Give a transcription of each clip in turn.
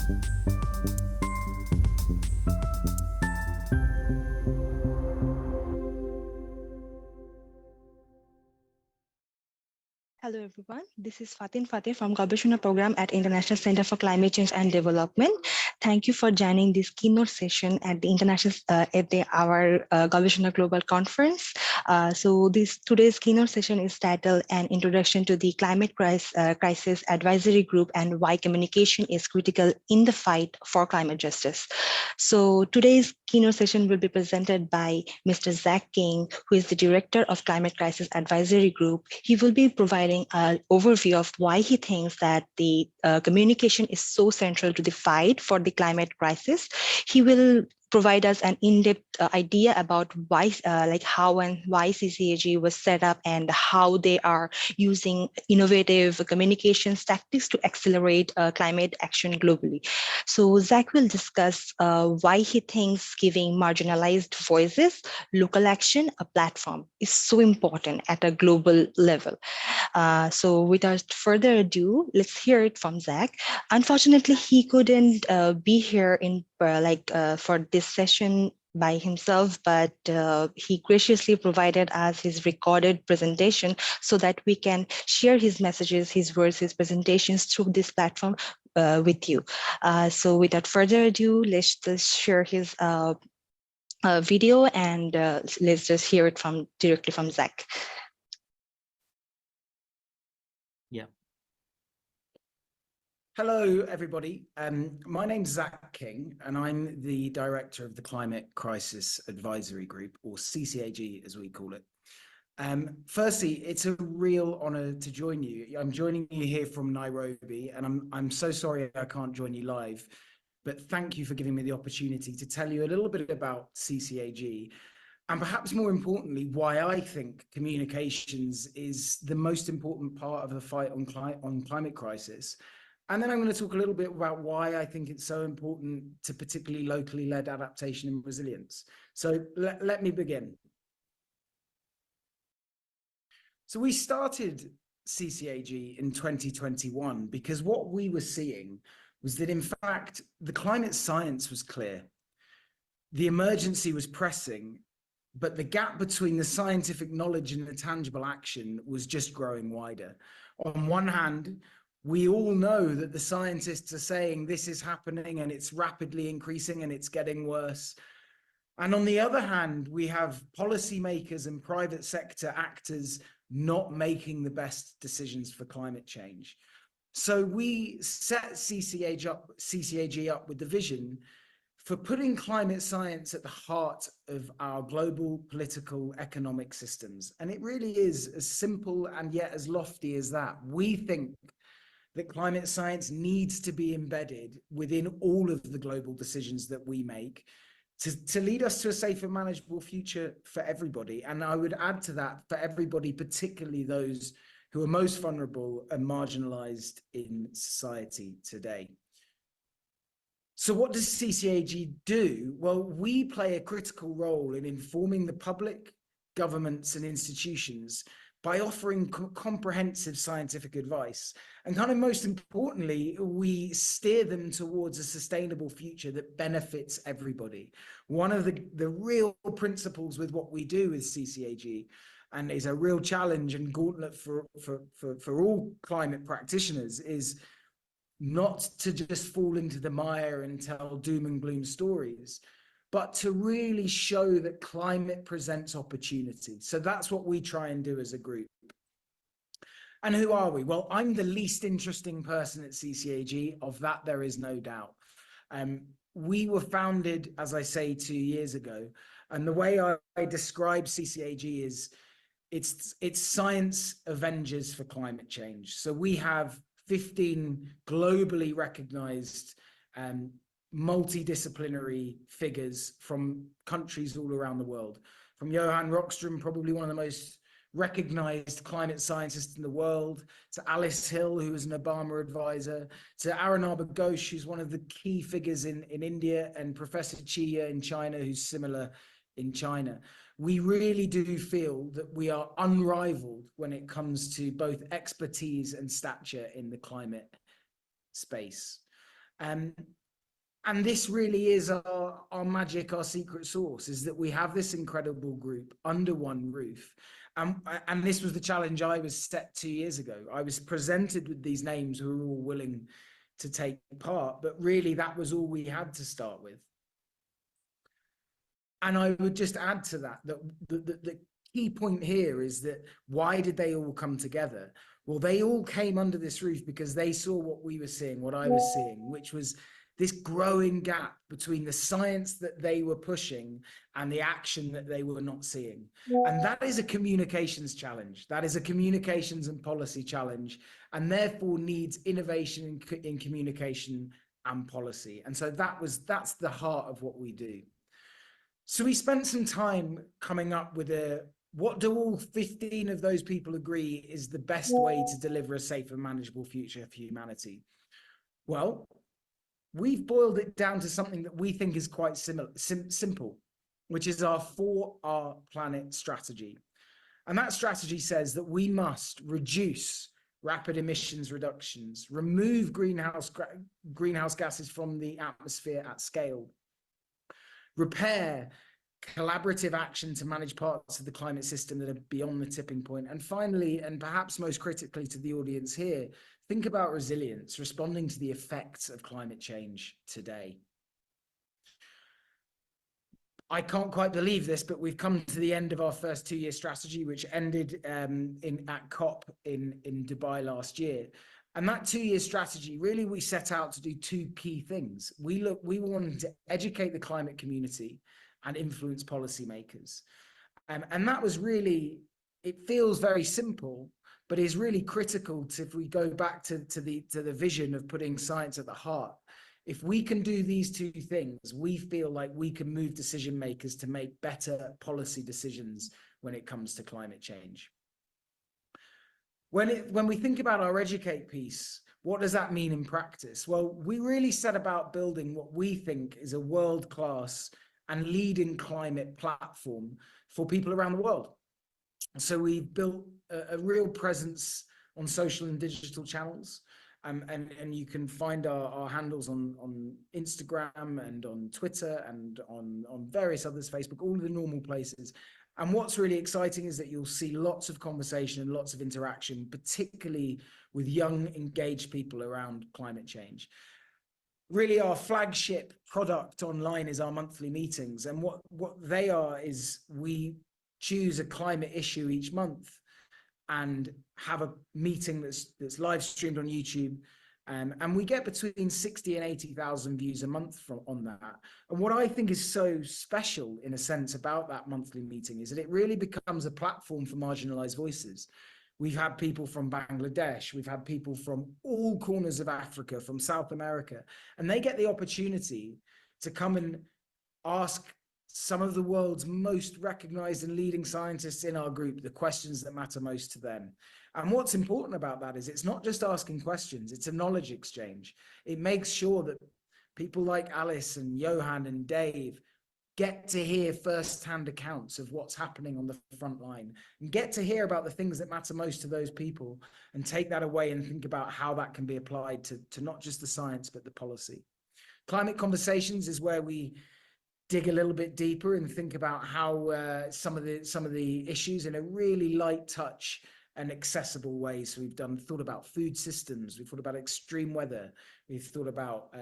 Hello everyone, this is Fatin Fateh from Gobeshona program at International Center for Climate Change and Development. Thank you for joining this keynote session at the our Gobeshona Global Conference. Today's keynote session is titled An Introduction to the Climate Crisis Advisory Group and Why Communication is Critical in the Fight for Climate Justice. So today's keynote session will be presented by Mr. Zach King, who is the Director of Climate Crisis Advisory Group. He will be providing an overview of why he thinks that the communication is so central to the fight for the climate crisis. He will provide us an in-depth idea about why, how and why CCAG was set up and how they are using innovative communications tactics to accelerate climate action globally. So Zach will discuss why he thinks giving marginalized voices, local action, a platform is so important at a global level. So without further ado, let's hear it from Zach. Unfortunately, he couldn't be here for this session by himself, but he graciously provided us his recorded presentation so that we can share his messages, his words, his presentations through this platform with you. So without further ado, let's just share his video and let's just hear it directly from Zach. Yeah. Hello, everybody. My name's Zach King, and I'm the director of the Climate Crisis Advisory Group, or CCAG, as we call it. Firstly, it's a real honor to join you. I'm joining you here from Nairobi, and I'm so sorry I can't join you live, but thank you for giving me the opportunity to tell you a little bit about CCAG, and perhaps more importantly, why I think communications is the most important part of the fight on climate crisis. And then I'm going to talk a little bit about why I think it's so important to particularly locally led adaptation and resilience. So let me begin. So we started CCAG in 2021 because what we were seeing was that, in fact, the climate science was clear. The emergency was pressing, but the gap between the scientific knowledge and the tangible action was just growing wider. On one hand, we all know that the scientists are saying this is happening and it's rapidly increasing and it's getting worse. And on the other hand, we have policymakers and private sector actors not making the best decisions for climate change. So we set CCAG up with the vision for putting climate science at the heart of our global political economic systems. And it really is as simple and yet as lofty as that. We think that climate science needs to be embedded within all of the global decisions that we make to lead us to a safer, manageable future for everybody. And I would add to that, for everybody, particularly those who are most vulnerable and marginalized in society today. So what does CCAG do? Well, we play a critical role in informing the public, governments and institutions by offering comprehensive scientific advice. And kind of most importantly, we steer them towards a sustainable future that benefits everybody. One of the real principles with what we do with CCAG, and is a real challenge and gauntlet for all climate practitioners, is not to just fall into the mire and tell doom and gloom stories, but to really show that climate presents opportunity. So that's what we try and do as a group. And who are we? Well, I'm the least interesting person at CCAG. Of that, there is no doubt. We were founded, as I say, 2 years ago. And the way I describe CCAG is it's science avengers for climate change. So we have 15 globally recognized multidisciplinary figures from countries all around the world. From Johan Rockström, probably one of the most recognized climate scientists in the world, to Alice Hill, who is an Obama advisor, to Arunabha Ghosh, who's one of the key figures in India, and Professor Chia in China, who's similar in China. We really do feel that we are unrivaled when it comes to both expertise and stature in the climate space. And this really is our magic, our secret sauce, is that we have this incredible group under one roof. And this was the challenge I was set 2 years ago. I was presented with these names who were all willing to take part, but really that was all we had to start with. And I would just add to that, the key point here is that why did they all come together? Well, they all came under this roof because they saw what we were seeing, what I was seeing, which was this growing gap between the science that they were pushing and the action that they were not seeing. And that is a communications challenge. That is a communications and policy challenge, and therefore needs innovation in communication and policy. And so that's the heart of what we do. So we spent some time coming up with what do all 15 of those people agree is the best way to deliver a safe and manageable future for humanity? Well, we've boiled it down to something that we think is quite simple, which is our 4R planet strategy. And that strategy says that we must reduce rapid emissions reductions, remove greenhouse gases from the atmosphere at scale, repair collaborative action to manage parts of the climate system that are beyond the tipping point. And finally, and perhaps most critically to the audience here, think about resilience, responding to the effects of climate change today. I can't quite believe this, but we've come to the end of our first 2-year strategy, which ended at COP in Dubai last year. And that 2-year strategy, really, we set out to do 2 key things. We wanted to educate the climate community and influence policymakers. And that was really, it feels very simple, but is really critical to, if we go back to the vision of putting science at the heart. If we can do these 2 things, we feel like we can move decision makers to make better policy decisions when it comes to climate change. When we think about our educate piece, what does that mean in practice? Well, we really set about building what we think is a world-class and leading climate platform for people around the world. So we've built a real presence on social and digital channels. And you can find our handles on Instagram and on Twitter and on various others, Facebook, all of the normal places. And what's really exciting is that you'll see lots of conversation and lots of interaction, particularly with young, engaged people around climate change. Really, our flagship product online is our monthly meetings. And what they are is we choose a climate issue each month and have a meeting that's live streamed on YouTube. And we get between 60 and 80,000 views a month on that. And what I think is so special, in a sense, about that monthly meeting is that it really becomes a platform for marginalized voices. We've had people from Bangladesh, we've had people from all corners of Africa, from South America, and they get the opportunity to come and ask some of the world's most recognized and leading scientists in our group the questions that matter most to them. And what's important about that is it's not just asking questions, it's a knowledge exchange. It makes sure that people like Alice and Johan and Dave get to hear firsthand accounts of what's happening on the front line and get to hear about the things that matter most to those people and take that away and think about how that can be applied to not just the science, but the policy. Climate Conversations is where we dig a little bit deeper and think about how some of the issues in a really light touch and accessible way. So we've thought about food systems, we've thought about extreme weather, we've thought about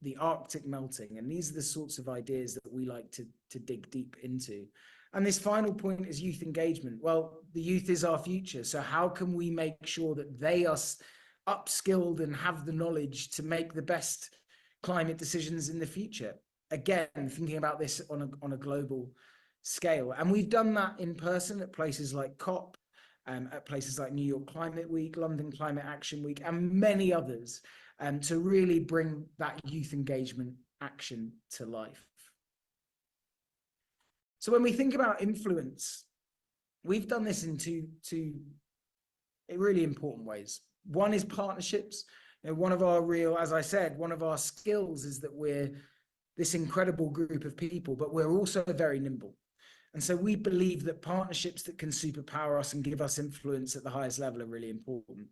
the Arctic melting, and these are the sorts of ideas that we like to dig deep into. And this final point is youth engagement. Well, the youth is our future, so how can we make sure that they are upskilled and have the knowledge to make the best climate decisions in the future? Again, thinking about this on a global scale. And we've done that in person at places like COP, at places like New York Climate Week, London Climate Action Week, and many others, to really bring that youth engagement action to life. So when we think about influence, we've done this in two really important ways. One is partnerships. You know, one of our skills is that we're this incredible group of people, but we're also very nimble. And so we believe that partnerships that can superpower us and give us influence at the highest level are really important.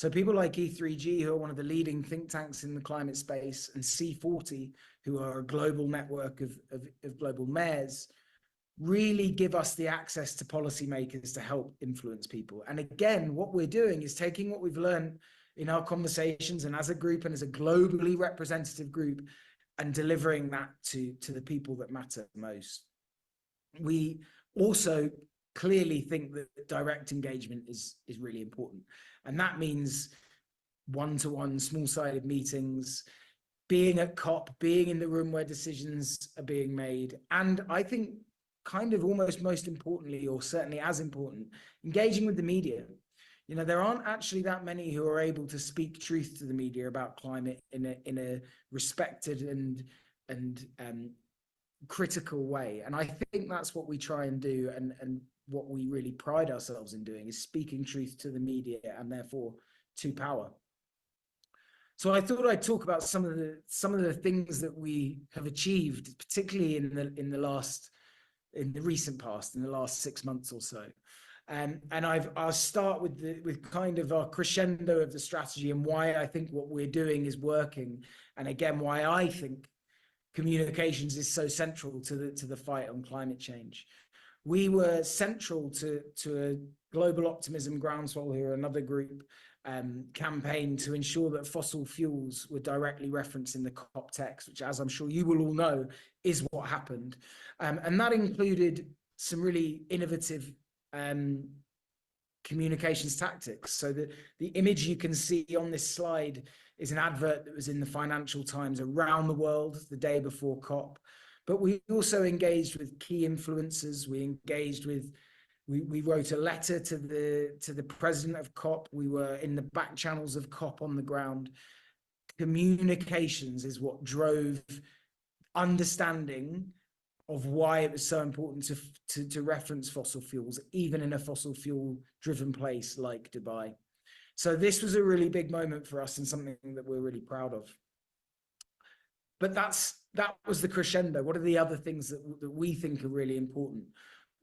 So people like E3G, who are one of the leading think tanks in the climate space, and C40, who are a global network of global mayors, really give us the access to policymakers to help influence people. And again, what we're doing is taking what we've learned in our conversations and as a group and as a globally representative group and delivering that to the people that matter most. We also clearly think that direct engagement is really important. And that means one-to-one, small-sided meetings, being at COP, being in the room where decisions are being made. And I think kind of almost most importantly, or certainly as important, engaging with the media. You know, there aren't actually that many who are able to speak truth to the media about climate in a respected and critical way. And I think that's what we try and do, and what we really pride ourselves in doing, is speaking truth to the media and therefore to power. So I thought I'd talk about some of the things that we have achieved, particularly in the recent past, in the last 6 months or so. And I'll start with kind of our crescendo of the strategy and why I think what we're doing is working, and again why I think communications is so central to the fight on climate change. We were central to a Global Optimism Groundswell, who are another group, campaign to ensure that fossil fuels were directly referenced in the COP text, which, as I'm sure you will all know, is what happened. And that included some really innovative communications tactics. So the image you can see on this slide is an advert that was in the Financial Times around the world the day before COP. But we also engaged with key influencers. We wrote a letter to the president of COP. We were in the back channels of COP on the ground. Communications is what drove understanding of why it was so important to reference fossil fuels, even in a fossil fuel driven place like Dubai. So this was a really big moment for us and something that we're really proud of. But that was the crescendo. What are the other things that we think are really important?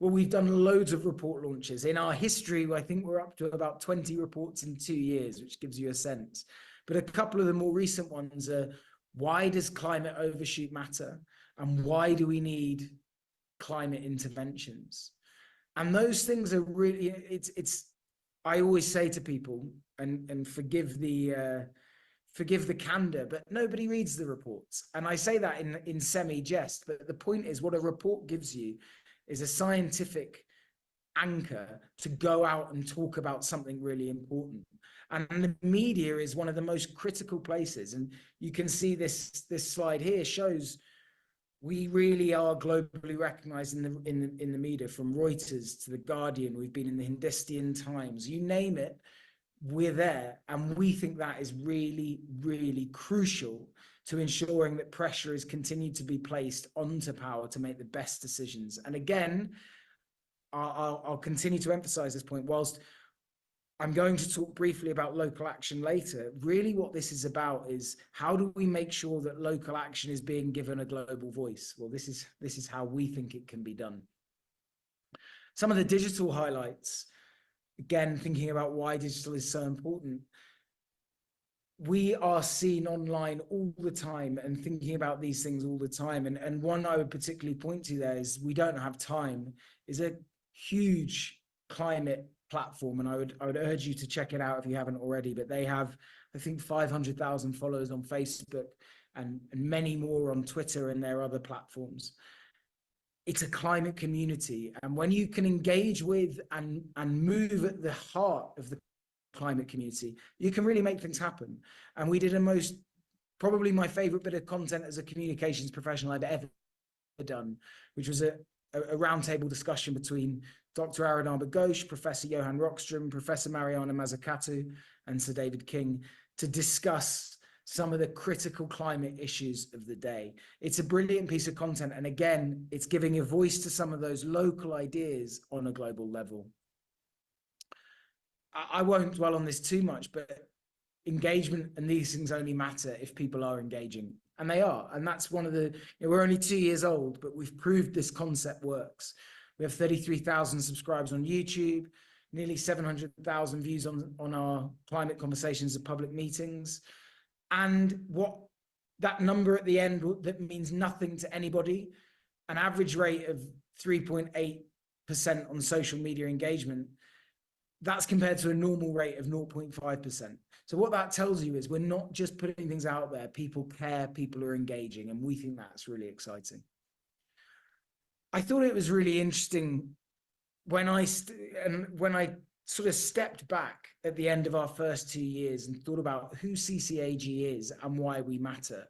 Well, we've done loads of report launches. In our history, I think we're up to about 20 reports in 2 years, which gives you a sense. But a couple of the more recent ones are, why does climate overshoot matter? And why do we need climate interventions? And those things are really, I always say to people, and forgive the candor, but nobody reads the reports. And I say that in semi-jest, but the point is, what a report gives you is a scientific anchor to go out and talk about something really important. And the media is one of the most critical places. And you can see this slide here shows we really are globally recognized in the media, from Reuters to The Guardian. We've been in the Hindustan Times, you name it, we're there. And we think that is really, really crucial to ensuring that pressure is continued to be placed onto power to make the best decisions. And again, I'll continue to emphasize this point. Whilst I'm going to talk briefly about local action later, really what this is about is, how do we make sure that local action is being given a global voice? Well, this is how we think it can be done. Some of the digital highlights, again, thinking about why digital is so important. We are seen online all the time and thinking about these things all the time. And one I would particularly point to there is We Don't Have Time, is a huge climate platform. And I would urge you to check it out if you haven't already, but they have, I think, 500,000 followers on Facebook and many more on Twitter and their other platforms. It's a climate community. And when you can engage with and move at the heart of the climate community, you can really make things happen. And we did probably my favorite bit of content as a communications professional I've ever done, which was a roundtable discussion between Dr. Aradhana Ghosh, Professor Johan Rockström, Professor Mariana Mazzucato, and Sir David King, to discuss some of the critical climate issues of the day. It's a brilliant piece of content. And again, it's giving a voice to some of those local ideas on a global level. I won't dwell on this too much, but engagement and these things only matter if people are engaging. And they are. And that's one of the, we're only 2 years old, but we've proved this concept works. We have 33,000 subscribers on YouTube. nearly 700,000 views on our climate conversations at public meetings. And what that number at the end, that means nothing to anybody, an average rate of 3.8% on social media engagement, that's compared to a normal rate of 0.5%. So what that tells you is we're not just putting things out there, people care, people are engaging, and we think that's really exciting. I thought it was really interesting when I sort of stepped back at the end of our first 2 years and thought about who CCAG is and why we matter.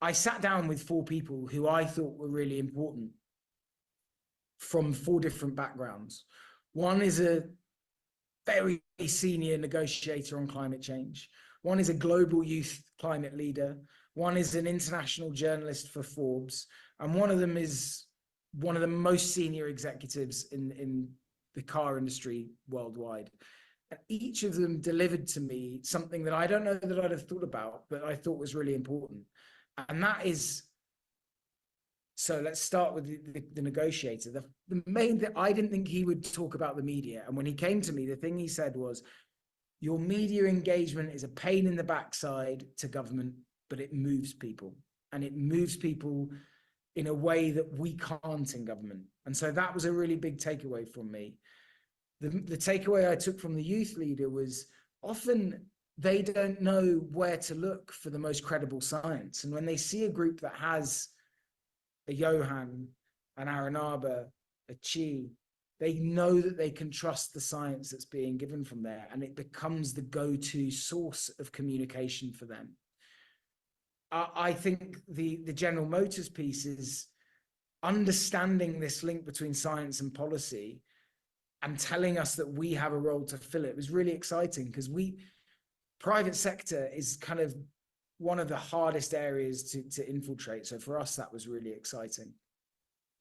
I sat down with 4 people who I thought were really important from 4 different backgrounds. One is a very senior negotiator on climate change. One is a global youth climate leader. One is an international journalist for Forbes. And one of them is one of the most senior executives in the car industry worldwide. And each of them delivered to me something that I don't know that I'd have thought about, but I thought was really important. And that is, so let's start with the negotiator. The main thing, I didn't think he would talk about the media. And when he came to me, the thing he said was, your media engagement is a pain in the backside to government, but it moves people. And it moves people in a way that we can't in government. And so that was a really big takeaway from me. The takeaway I took from the youth leader was often they don't know where to look for the most credible science. And when they see a group that has a Johan, an Aranaba, a Chi, they know that they can trust the science that's being given from there, and it becomes the go-to source of communication for them. I think the General Motors piece is understanding this link between science and policy and telling us that we have a role to fill it. It was really exciting because private sector is kind of one of the hardest areas to infiltrate. So for us, that was really exciting.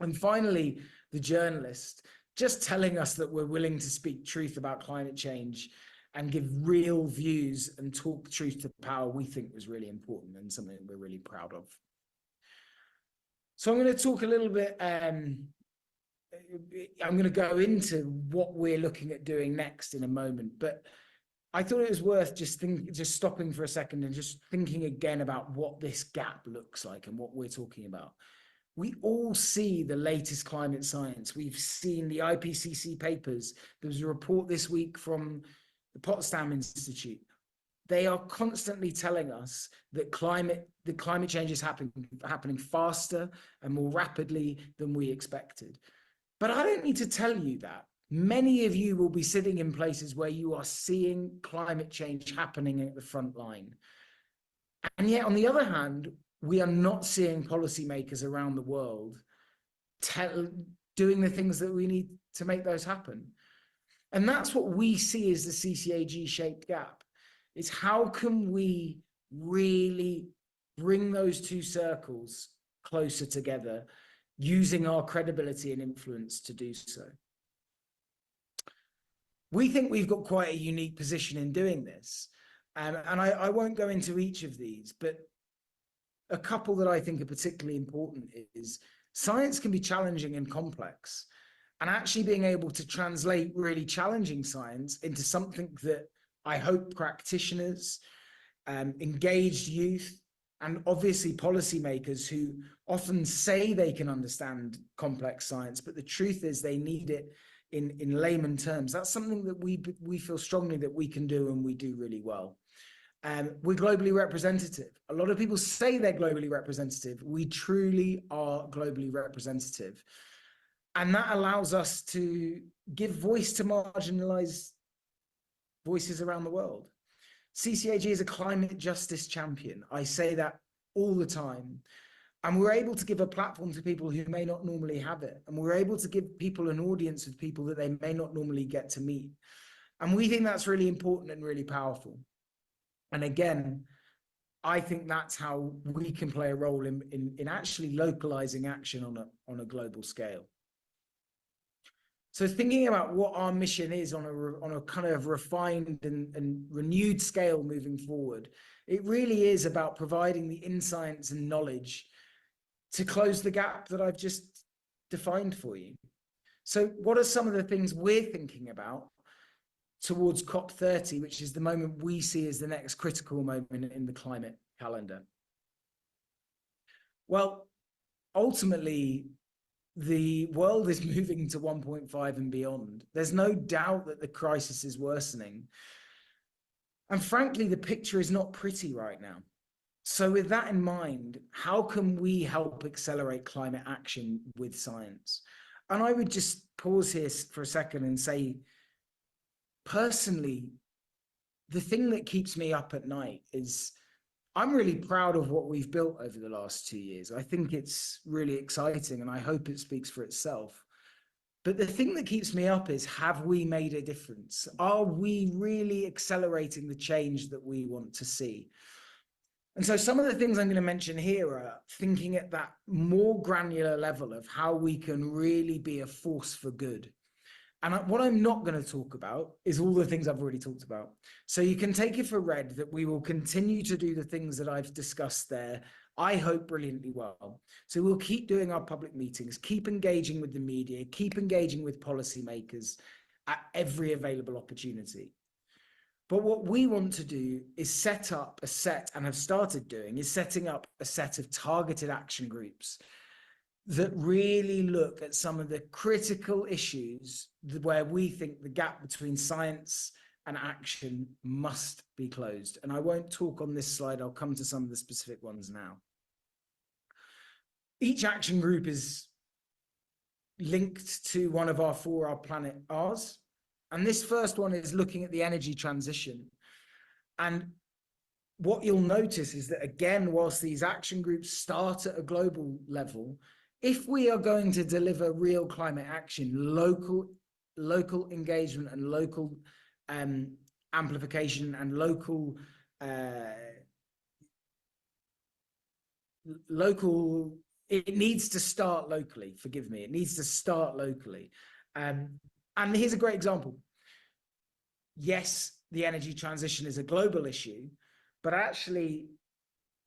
And finally, the journalist, just telling us that we're willing to speak truth about climate change and give real views and talk truth to power, we think was really important and something that we're really proud of. So I'm going to talk a little bit, I'm going to go into what we're looking at doing next in a moment, but I thought it was worth just stopping for a second and just thinking again about what this gap looks like and what we're talking about. We all see the latest climate science. We've seen the IPCC papers. There was a report this week from the Potsdam Institute. They are constantly telling us that climate change is happening faster and more rapidly than we expected. But I don't need to tell you that. Many of you will be sitting in places where you are seeing climate change happening at the front line. And yet, on the other hand, we are not seeing policymakers around the world doing the things that we need to make those happen. And that's what we see as the CCAG-shaped gap. Is how can we really bring those two circles closer together using our credibility and influence to do so. We think we've got quite a unique position in doing this. And I won't go into each of these, but a couple that I think are particularly important is science can be challenging and complex. And actually being able to translate really challenging science into something that I hope practitioners, engaged youth, and obviously policymakers who often say they can understand complex science, but the truth is they need it in layman terms. That's something that we feel strongly that we can do, and we do really well. We're globally representative. A lot of people say they're globally representative. We truly are globally representative. And that allows us to give voice to marginalized voices around the world. CCAG is a climate justice champion. I say that all the time. And we're able to give a platform to people who may not normally have it. And we're able to give people an audience of people that they may not normally get to meet. And we think that's really important and really powerful. And again, I think that's how we can play a role in actually localizing action on a global scale. So thinking about what our mission is on a kind of refined and renewed scale moving forward, it really is about providing the insights and knowledge to close the gap that I've just defined for you. So what are some of the things we're thinking about? towards COP30, which is the moment we see as the next critical moment in the climate calendar? Well, ultimately, the world is moving to 1.5 and beyond. There's no doubt that the crisis is worsening. And frankly, the picture is not pretty right now. So with that in mind, how can we help accelerate climate action with science? And I would just pause here for a second and say, personally, the thing that keeps me up at night is I'm really proud of what we've built over the last 2 years. I think it's really exciting and I hope it speaks for itself. But the thing that keeps me up is, have we made a difference? Are we really accelerating the change that we want to see? And so some of the things I'm going to mention here are thinking at that more granular level of how we can really be a force for good. And what I'm not going to talk about is all the things I've already talked about. So you can take it for read that we will continue to do the things that I've discussed there, I hope brilliantly well. So we'll keep doing our public meetings, keep engaging with the media, keep engaging with policymakers at every available opportunity. But what we want to do is set up a set, and have started doing, is setting up a set of targeted action groups that really look at some of the critical issues where we think the gap between science and action must be closed. And I won't talk on this slide, I'll come to some of the specific ones now. Each action group is linked to one of our 4 Our Planet R's. And this first one is looking at the energy transition. And what you'll notice is that, again, whilst these action groups start at a global level, if we are going to deliver real climate action, local engagement and local amplification and local it needs to start locally. Forgive me, it needs to start locally. And here's a great example. Yes, the energy transition is a global issue, but actually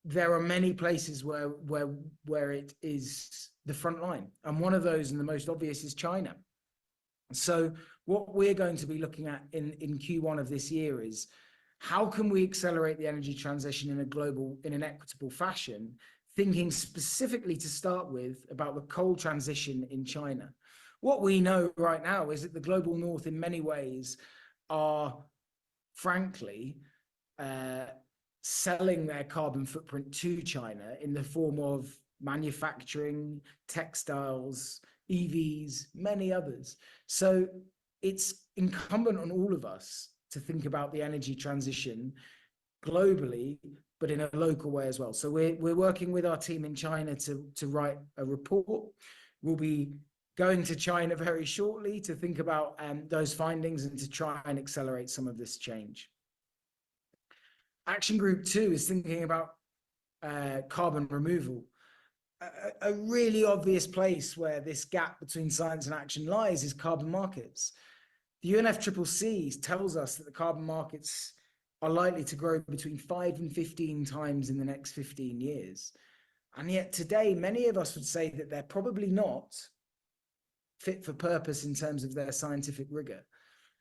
there are many places where it is the front line. And one of those, and the most obvious, is China. So what we're going to be looking at in Q1 of this year is, how can we accelerate the energy transition in an equitable fashion, thinking specifically to start with about the coal transition in China. What we know right now is that the global north in many ways are, frankly, selling their carbon footprint to China in the form of manufacturing, textiles, EVs, many others. So it's incumbent on all of us to think about the energy transition globally, but in a local way as well. So we're working with our team in China to write a report. We'll be going to China very shortly to think about those findings and to try and accelerate some of this change. Action Group 2 is thinking about carbon removal. A really obvious place where this gap between science and action lies is carbon markets. The UNFCCC tells us that the carbon markets are likely to grow between 5 and 15 times in the next 15 years. And yet today, many of us would say that they're probably not fit for purpose in terms of their scientific rigor.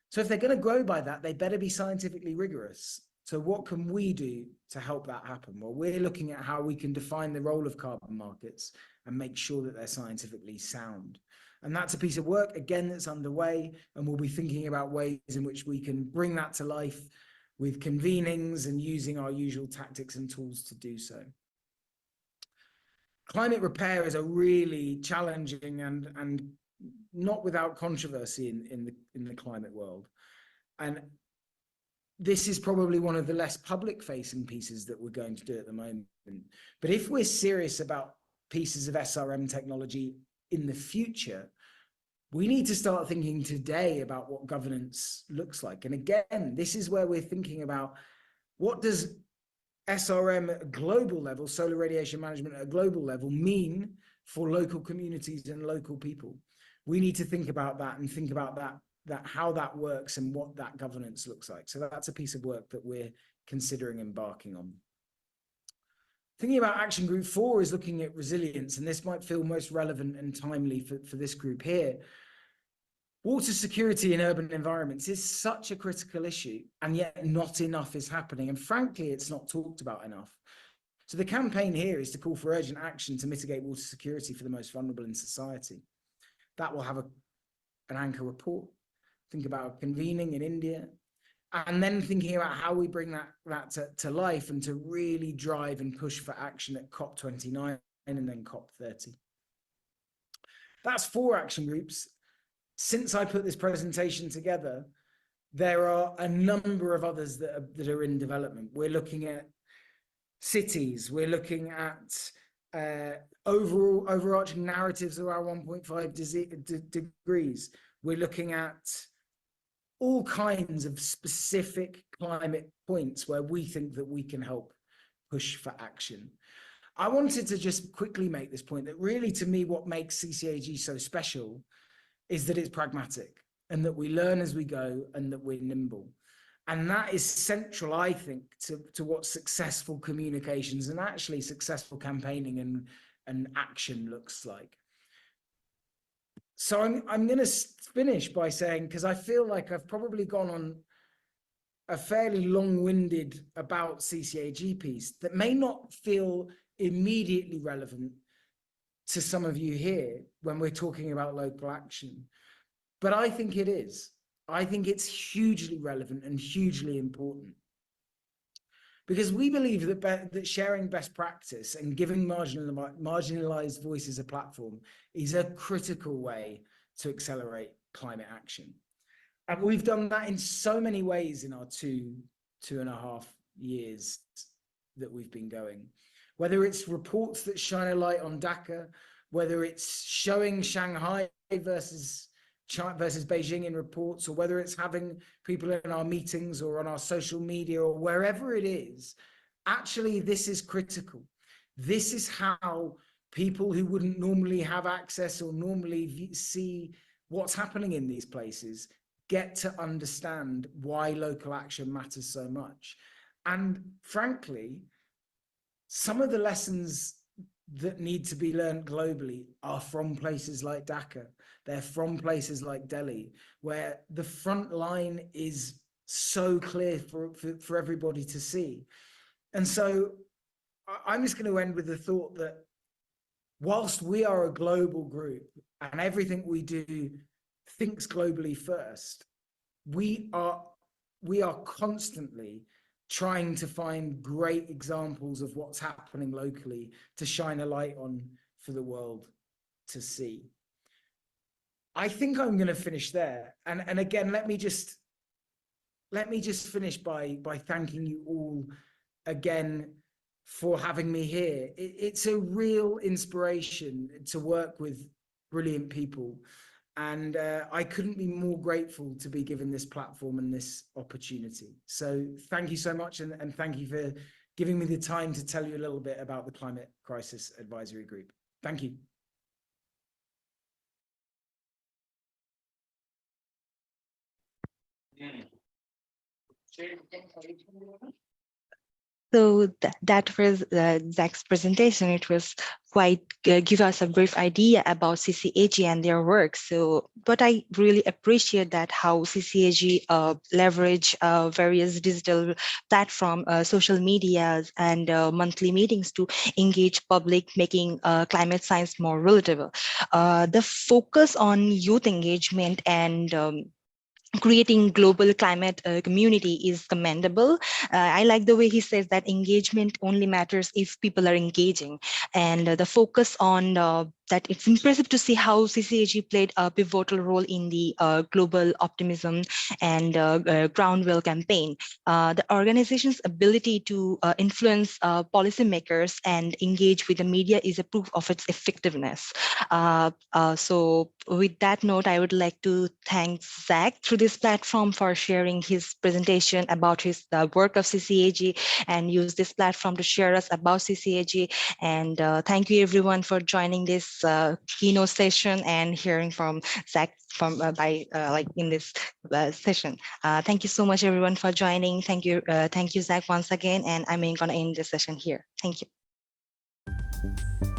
So if they're going to grow by that, they better be scientifically rigorous. So what can we do to help that happen? Well, we're looking at how we can define the role of carbon markets and make sure that they're scientifically sound. And that's a piece of work, again, that's underway, and we'll be thinking about ways in which we can bring that to life with convenings and using our usual tactics and tools to do so. Climate repair is a really challenging and not without controversy in the climate world. And this is probably one of the less public-facing pieces that we're going to do at the moment. But if we're serious about pieces of SRM technology in the future, we need to start thinking today about what governance looks like. And again, this is where we're thinking about, what does SRM at a global level, solar radiation management at a global level, mean for local communities and local people? We need to think about that and think about that how that works and what that governance looks like. So that's a piece of work that we're considering embarking on. Thinking about Action Group 4 is looking at resilience, and this might feel most relevant and timely for this group here. Water security in urban environments is such a critical issue, and yet not enough is happening. And frankly, it's not talked about enough. So the campaign here is to call for urgent action to mitigate water security for the most vulnerable in society. That will have an anchor report. Think about convening in India, and then thinking about how we bring that to life and to really drive and push for action at COP29 and then COP30. That's 4 action groups. Since I put this presentation together, there are a number of others that are in development. We're looking at cities. We're looking at overarching narratives around 1.5 degrees. We're looking at all kinds of specific climate points where we think that we can help push for action. I wanted to just quickly make this point that really, to me, what makes CCAG so special is that it's pragmatic and that we learn as we go and that we're nimble. And that is central, I think, to what successful communications and actually successful campaigning and action looks like. So I'm going to finish by saying, because I feel like I've probably gone on a fairly long-winded about CCAG piece that may not feel immediately relevant to some of you here when we're talking about local action. But I think it is. I think it's hugely relevant and hugely important. Because we believe that sharing best practice and giving marginalized voices a platform is a critical way to accelerate climate action. And we've done that in so many ways in our 2.5 years that we've been going. Whether it's reports that shine a light on Dhaka, whether it's showing Shanghai versus Beijing in reports, or whether it's having people in our meetings or on our social media or wherever it is, actually, this is critical. This is how people who wouldn't normally have access or normally see what's happening in these places get to understand why local action matters so much. And frankly, some of the lessons that need to be learned globally are from places like Dhaka. They're from places like Delhi, where the front line is so clear for everybody to see. And so I'm just going to end with the thought that whilst we are a global group and everything we do thinks globally first, we are constantly trying to find great examples of what's happening locally to shine a light on for the world to see. I think I'm going to finish there. And again, let me just finish by thanking you all again for having me here. It's a real inspiration to work with brilliant people. And I couldn't be more grateful to be given this platform and this opportunity. So thank you so much. And thank you for giving me the time to tell you a little bit about the Climate Crisis Advisory Group. Thank you. So that was Zach's presentation. It was quite give us a brief idea about CCAG and their work. So, but I really appreciate that how CCAG leverage various digital platform, social medias, and monthly meetings to engage public, making climate science more relatable. The focus on youth engagement and creating global climate community is commendable. I like the way he says that engagement only matters if people are engaging, and the focus on that it's impressive to see how CCAG played a pivotal role in the global optimism and Groundwell campaign. The organization's ability to influence policymakers and engage with the media is a proof of its effectiveness. So with that note, I would like to thank Zach through this platform for sharing his presentation about his work of CCAG and use this platform to share us about CCAG. And thank you everyone for joining this keynote session and hearing from Zach from like in this session. Thank you so much everyone for joining. Thank you, Zach once again. And I'm going to end the session here. Thank you.